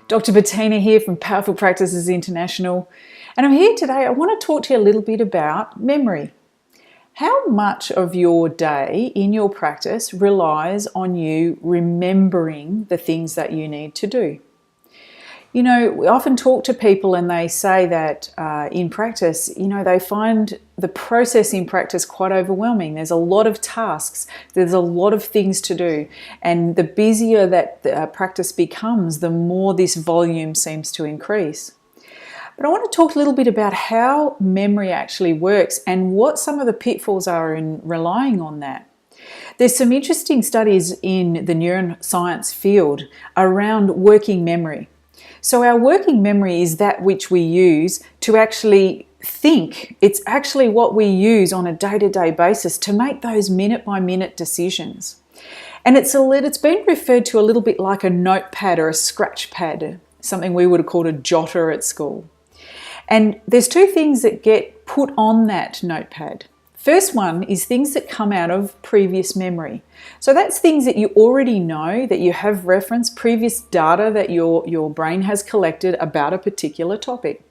Dr. Bettina here from Powerful Practices International, and I'm here today. I want to talk to you a little bit about memory. How much of your day in your practice relies on you remembering the things that you need to do? You know, we often talk to people and they say that in practice, they find the process in practice quite overwhelming. There's a lot of tasks, there's a lot of things to do. And the busier that the practice becomes, the more this volume seems to increase. But I want to talk a little bit about how memory actually works and what some of the pitfalls are in relying on that. There's some interesting studies in the neuroscience field around working memory. So our working memory is that which we use to actually think. It's actually what we use on a day-to-day basis to make those minute-by-minute decisions. And it's been referred to a little bit like a notepad or a scratch pad, something we would have called a jotter at school. And there's two things that get put on that notepad. First one is things that come out of previous memory. So that's things that you already know, that you have referenced, previous data that your brain has collected about a particular topic.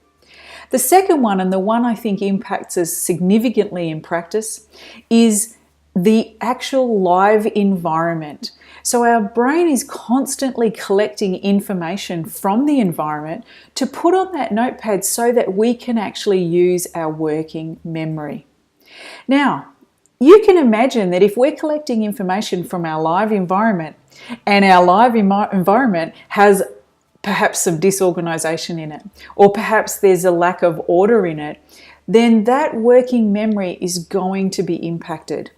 The second one, and the one I think impacts us significantly in practice, is the actual live environment. So our brain is constantly collecting information from the environment to put on that notepad so that we can actually use our working memory. Now, you can imagine that if we're collecting information from our live environment and our live environment has perhaps some disorganization in it, or perhaps there's a lack of order in it, then that working memory is going to be impacted.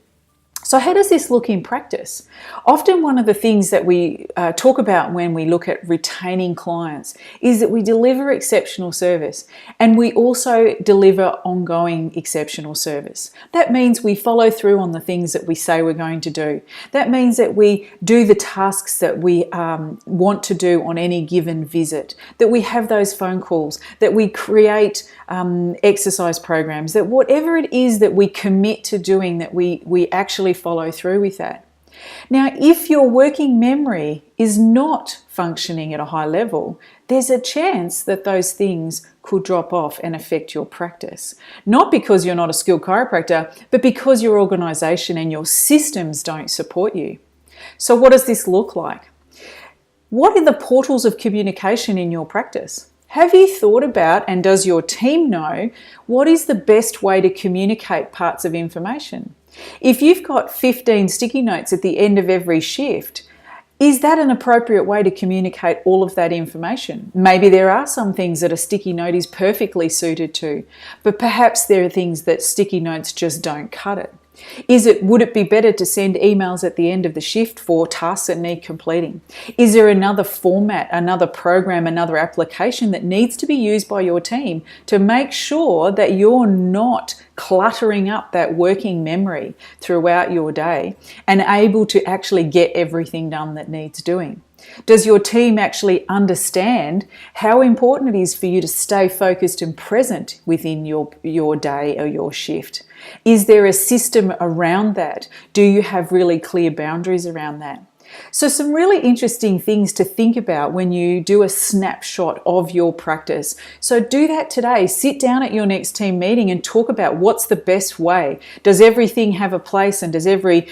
So how does this look in practice? Often one of the things that we talk about when we look at retaining clients is that we deliver exceptional service and we also deliver ongoing exceptional service. That means we follow through on the things that we say we're going to do. That means that we do the tasks that we want to do on any given visit, that we have those phone calls, that we create exercise programs, that whatever it is that we commit to doing, that we actually follow through with that. Now, if your working memory is not functioning at a high level, there's a chance that those things could drop off and affect your practice. Not because you're not a skilled chiropractor, but because your organization and your systems don't support you. So what does this look like? What are the portals of communication in your practice? Have you thought about, and does your team know, what is the best way to communicate parts of information? If you've got 15 sticky notes at the end of every shift, is that an appropriate way to communicate all of that information? Maybe there are some things that a sticky note is perfectly suited to, but perhaps there are things that sticky notes just don't cut it. Would it be better to send emails at the end of the shift for tasks that need completing? Is there another format, another program, another application that needs to be used by your team to make sure that you're not cluttering up that working memory throughout your day and able to actually get everything done that needs doing? Does your team actually understand how important it is for you to stay focused and present within your day or your shift? Is there a system around that? Do you have really clear boundaries around that? So some really interesting things to think about when you do a snapshot of your practice. So do that today. Sit down at your next team meeting and talk about what's the best way. Does everything have a place, and does every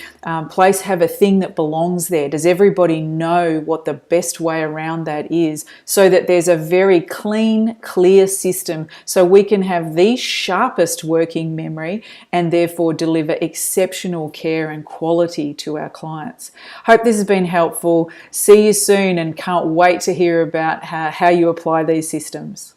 place have a thing that belongs there? Does everybody know what the best way around that is, so that there's a very clean, clear system so we can have the sharpest working memory and therefore deliver exceptional care and quality to our clients. Hope this has been helpful. See you soon, and can't wait to hear about how you apply these systems.